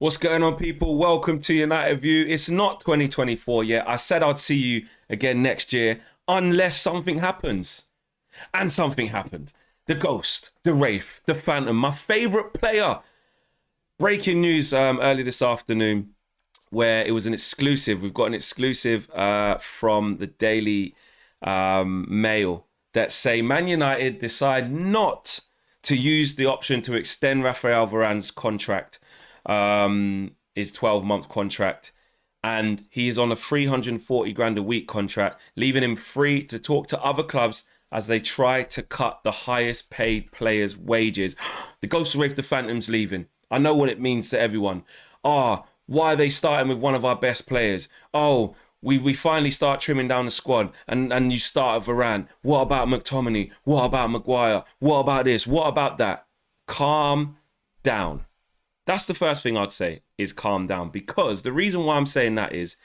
What's going on, people? Welcome to United View. It's not 2024 yet. I said I'd see you again next year unless something happens. And something happened. The Ghost, the Wraith, the Phantom, my favourite player. Breaking news early this afternoon where it was an exclusive. We've got an exclusive from the Daily Mail that say Man United decide not to use the option to extend Rafael Varane's contract. His 12-month contract, and he is on a 340 grand a week contract, leaving him free to talk to other clubs as they try to cut the highest paid players' wages. The Ghost of Wraith, the Phantom's leaving. I know what it means to everyone. Why are they starting with one of our best players? We finally start trimming down the squad and you start at Varane. What about McTominay? What about Maguire? What about this? What about that? Calm down. That's the first thing I'd say, is calm down. Because the reason why I'm saying that is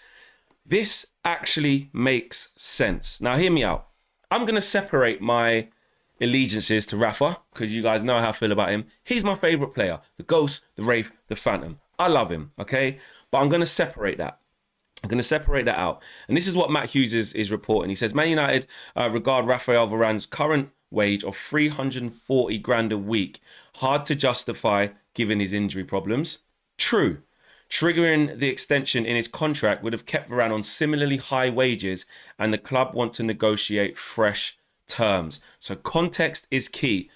this actually makes sense. Now, hear me out. I'm going to separate my allegiances to Rafa, because you guys know how I feel about him. He's my favourite player. The Ghost, the Wraith, the Phantom. I love him, okay? But I'm going to separate that. I'm going to separate that out. And this is what Matt Hughes is reporting. He says, Man United regard Rafael Varane's current wage of 340 grand a week hard to justify given his injury problems. True. Triggering the extension in his contract would have kept Varane on similarly high wages, and the club want to negotiate fresh terms. So context is key.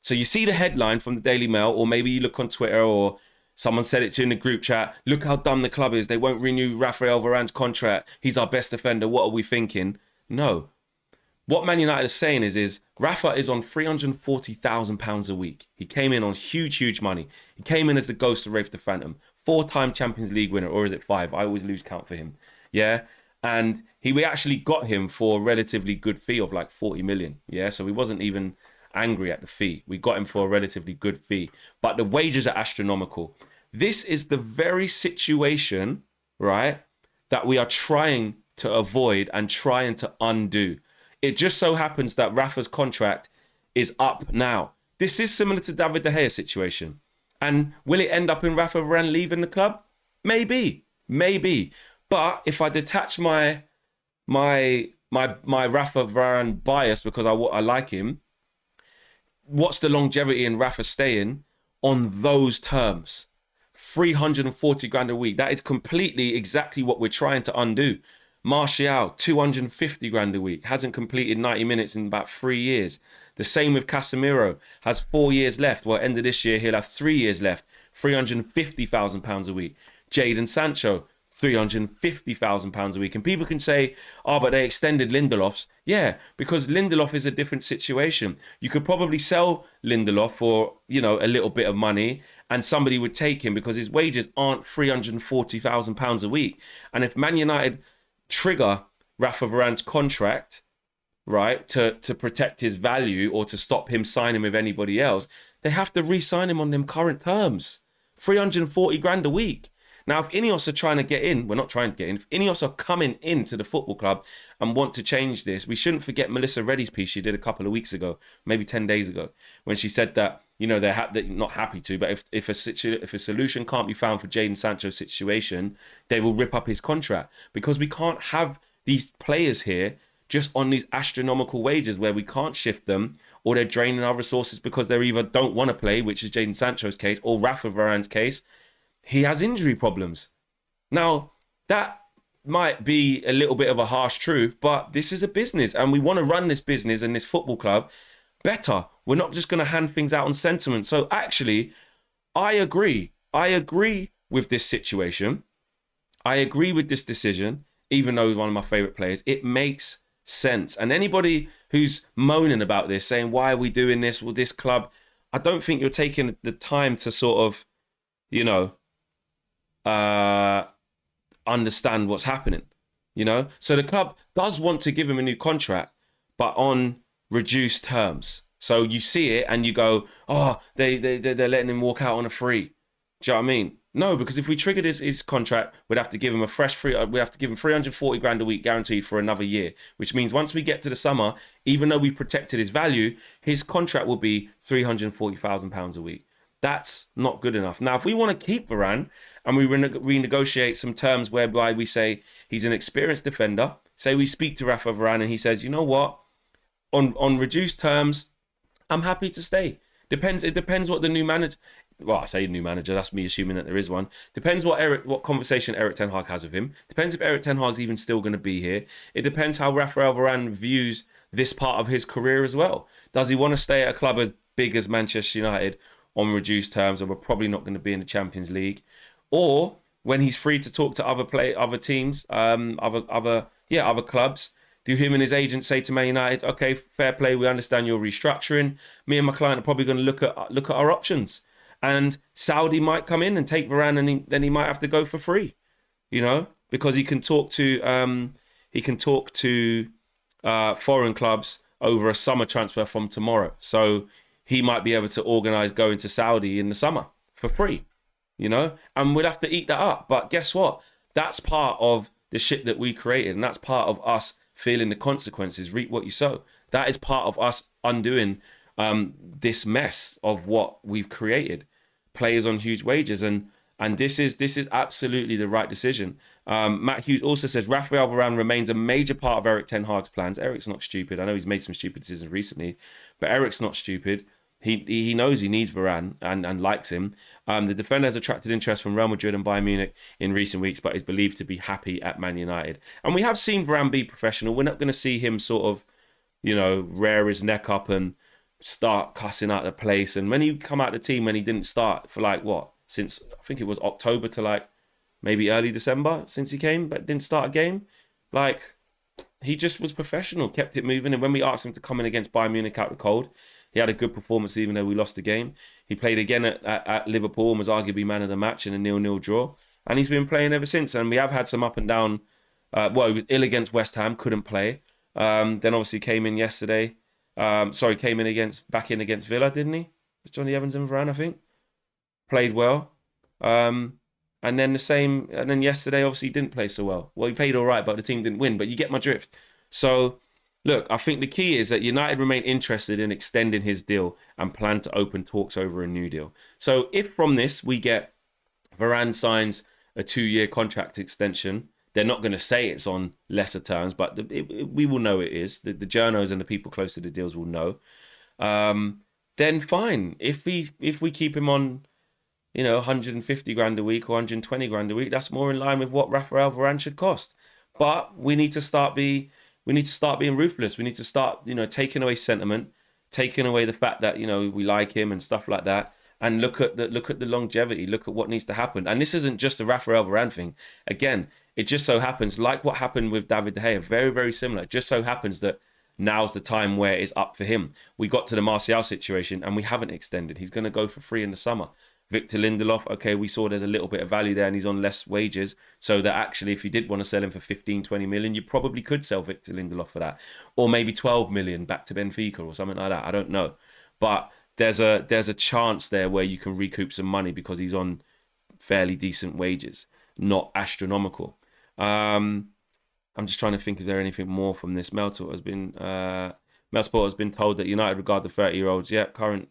So you see the headline from the Daily Mail, or maybe you look on Twitter, or someone said it to you in the group chat. Look how dumb the club is. They won't renew Rafael Varane's contract. He's our best defender. What are we thinking? No. What Man United is saying is Rafa is on £340,000 a week. He came in on huge money. He came in as the Ghost of Wraith the Phantom. 4-time Champions League winner, or is it 5? I always lose count for him. Yeah. And we actually got him for a relatively good fee of like 40 million. Yeah. So we wasn't even angry at the fee. We got him for a relatively good fee. But the wages are astronomical. This is the very situation, right, that we are trying to avoid and trying to undo. It just so happens that Rafa's contract is up now. This is similar to David De Gea's situation. And will it end up in Rafa Varane leaving the club? Maybe. But if I detach my Rafa Varane bias because I like him, what's the longevity in Rafa staying on those terms? 340 grand a week. That is completely exactly what we're trying to undo. Martial, 250 grand a week, hasn't completed 90 minutes in about 3 years. The same with Casemiro, has 4 years left. Well, end of this year, he'll have 3 years left, £350,000 a week. Jadon Sancho, £350,000 a week. And people can say, but they extended Lindelof's. Yeah, because Lindelof is a different situation. You could probably sell Lindelof for, a little bit of money and somebody would take him because his wages aren't £340,000 a week. And if Man United trigger Rafa Varane's contract, right, to protect his value or to stop him signing with anybody else, they have to re-sign him on them current terms. 340 grand a week. Now, if Ineos are trying to get in, we're not trying to get in, if Ineos are coming into the football club and want to change this, we shouldn't forget Melissa Reddy's piece she did a couple of weeks ago, maybe 10 days ago, when she said that, they're not happy to, but if a solution can't be found for Jadon Sancho's situation, they will rip up his contract, because we can't have these players here just on these astronomical wages where we can't shift them, or they're draining our resources because they either don't want to play, which is Jadon Sancho's case, or Rafa Varane's case. He has injury problems. Now, that might be a little bit of a harsh truth, but this is a business and we want to run this business and this football club better. We're not just going to hand things out on sentiment. So actually, I agree. I agree with this situation. I agree with this decision, even though he's one of my favourite players. It makes sense. And anybody who's moaning about this, saying, why are we doing this? Well, this club, I don't think you're taking the time to sort of, understand what's happening, So the club does want to give him a new contract, but on reduced terms. So you see it and you go, they're letting him walk out on a free. Do you know what I mean? No, because if we triggered his contract, we'd have to give him we'd have to give him 340 grand a week guaranteed for another year, which means once we get to the summer, even though we protected his value, his contract will be £340,000 a week. That's not good enough. Now, if we want to keep Varane and we renegotiate some terms whereby we say he's an experienced defender, say we speak to Rafa Varane and he says, you know what, on reduced terms, I'm happy to stay. It depends what the new manager. Well, I say new manager. That's me assuming that there is one. Depends what conversation Eric Ten Hag has with him. Depends if Eric Ten Hag's even still going to be here. It depends how Rafael Varane views this part of his career as well. Does he want to stay at a club as big as Manchester United on reduced terms, and we're probably not going to be in the Champions League, or when he's free to talk to other teams, other clubs? Do him and his agent say to Man United, okay, fair play, we understand you're restructuring. Me and my client are probably going to look at our options. And Saudi might come in and take Varane, and then he might have to go for free, because he can talk to foreign clubs over a summer transfer from tomorrow. So he might be able to organise going to Saudi in the summer for free, and we'll have to eat that up. But guess what? That's part of the shit that we created, and that's part of us feeling the consequences. Reap what you sow. That is part of us undoing this mess of what we've created. Players on huge wages, and this is absolutely the right decision. Matt Hughes also says Rafael Varane remains a major part of Eric Ten Hag's plans. Eric's not stupid. I know he's made some stupid decisions recently, but Eric's not stupid. He knows he needs Varane and likes him. The defender has attracted interest from Real Madrid and Bayern Munich in recent weeks, but is believed to be happy at Man United. And we have seen Varane be professional. We're not going to see him sort of, rear his neck up and start cussing out the place. And when he come out of the team, when he didn't start for since I think it was October to maybe early December since he came, but didn't start a game. He just was professional, kept it moving. And when we asked him to come in against Bayern Munich out the cold, he had a good performance even though we lost the game. He played again at Liverpool and was arguably man of the match in a 0-0 draw. And he's been playing ever since. And we have had some up and down. He was ill against West Ham, couldn't play. Then obviously came in yesterday. Came in back in against Villa, didn't he? Johnny Evans and Varane, I think. Played well. And then yesterday, obviously, he didn't play so well. Well, he played all right, but the team didn't win. But you get my drift. So, look, I think the key is that United remain interested in extending his deal and plan to open talks over a new deal. So, if from this we get Varane signs a 2-year contract extension, they're not going to say it's on lesser terms, but we will know it is. The journos and the people close to the deals will know. Then fine. If we keep him on, 150 grand a week or 120 grand a week, that's more in line with what Rafael Varane should cost. But we need to start being ruthless. We need to start, taking away sentiment, taking away the fact that we like him and stuff like that, and look at the longevity. Look at what needs to happen. And this isn't just a Rafael Varane thing. Again, it just so happens, like what happened with David De Gea, very, very similar. It just so happens that now's the time where it's up for him. We got to the Martial situation and we haven't extended. He's going to go for free in the summer. Victor Lindelof, okay, we saw there's a little bit of value there and he's on less wages. So that actually, if you did want to sell him for 15, 20 million, you probably could sell Victor Lindelof for that. Or maybe 12 million back to Benfica or something like that. I don't know. But there's a chance there where you can recoup some money because he's on fairly decent wages, not astronomical. I'm just trying to think if there anything more from this. Melsport has been told that United regard the 30-year-olds, current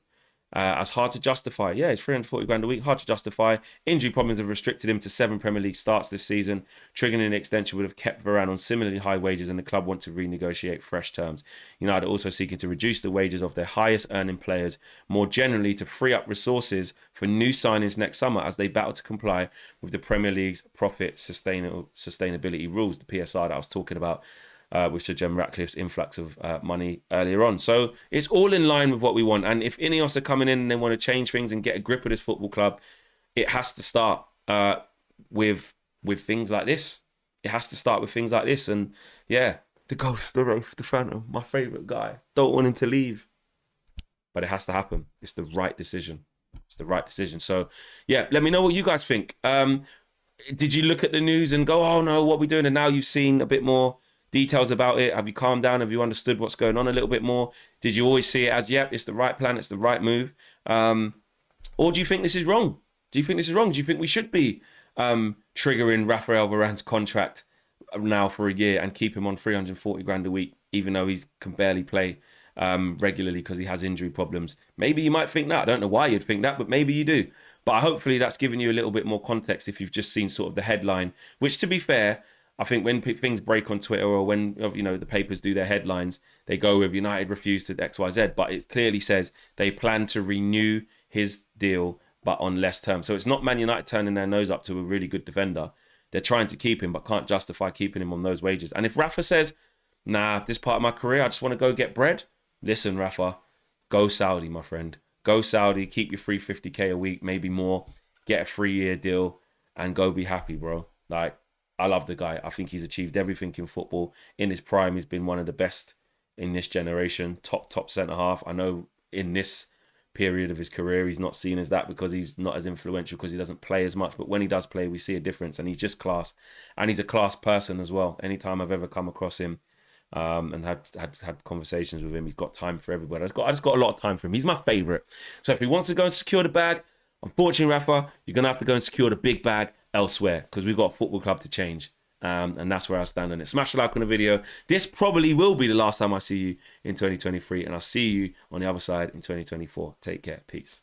as hard to justify. Yeah, it's 340 grand a week, hard to justify. Injury problems have restricted him to 7 Premier League starts this season. Triggering an extension would have kept Varane on similarly high wages, and the club want to renegotiate fresh terms. United also seeking to reduce the wages of their highest earning players more generally to free up resources for new signings next summer as they battle to comply with the Premier League's profit sustainability rules, the PSR that I was talking about with Sir Jem Ratcliffe's influx of money earlier on. So it's all in line with what we want. And if Ineos are coming in and they want to change things and get a grip of this football club, it has to start with things like this. It has to start with things like this. And yeah, the ghost, the Wraith, the Phantom, my favourite guy. Don't want him to leave. But it has to happen. It's the right decision. It's the right decision. So yeah, let me know what you guys think. Did you look at the news and go, oh no, what are we doing? And now you've seen a bit more details about it. Have you calmed down? Have you understood what's going on a little bit more? Did you always see it as, yep, it's the right plan, it's the right move? Or do you think this is wrong? Do you think we should be triggering Rafael Varane's contract now for a year and keep him on 340 grand a week, even though he can barely play regularly because he has injury problems. Maybe you might think that. I don't know why you'd think that, but maybe you do. But hopefully that's given you a little bit more context if you've just seen sort of the headline, which, to be fair, I think when things break on Twitter or when the papers do their headlines, they go with United refused to XYZ, but it clearly says they plan to renew his deal, but on less terms. So it's not Man United turning their nose up to a really good defender. They're trying to keep him, but can't justify keeping him on those wages. And if Rafa says, nah, this part of my career, I just want to go get bread. Listen, Rafa, go Saudi, my friend. Go Saudi, keep your 350k a week, maybe more, get a 3-year deal, and go be happy, bro. Like, I love the guy. I think he's achieved everything in football. In his prime, he's been one of the best in this generation. Top centre-half. I know in this period of his career, he's not seen as that because he's not as influential because he doesn't play as much. But when he does play, we see a difference. And he's just class. And he's a class person as well. Anytime I've ever come across him and had conversations with him, he's got time for everybody. I just got a lot of time for him. He's my favourite. So if he wants to go and secure the bag, unfortunately, Rafa, you're going to have to go and secure the big bag elsewhere because we've got a football club to change. And that's where I stand on it. Smash a like on the video. This probably will be the last time I see you in 2023. And I'll see you on the other side in 2024. Take care. Peace.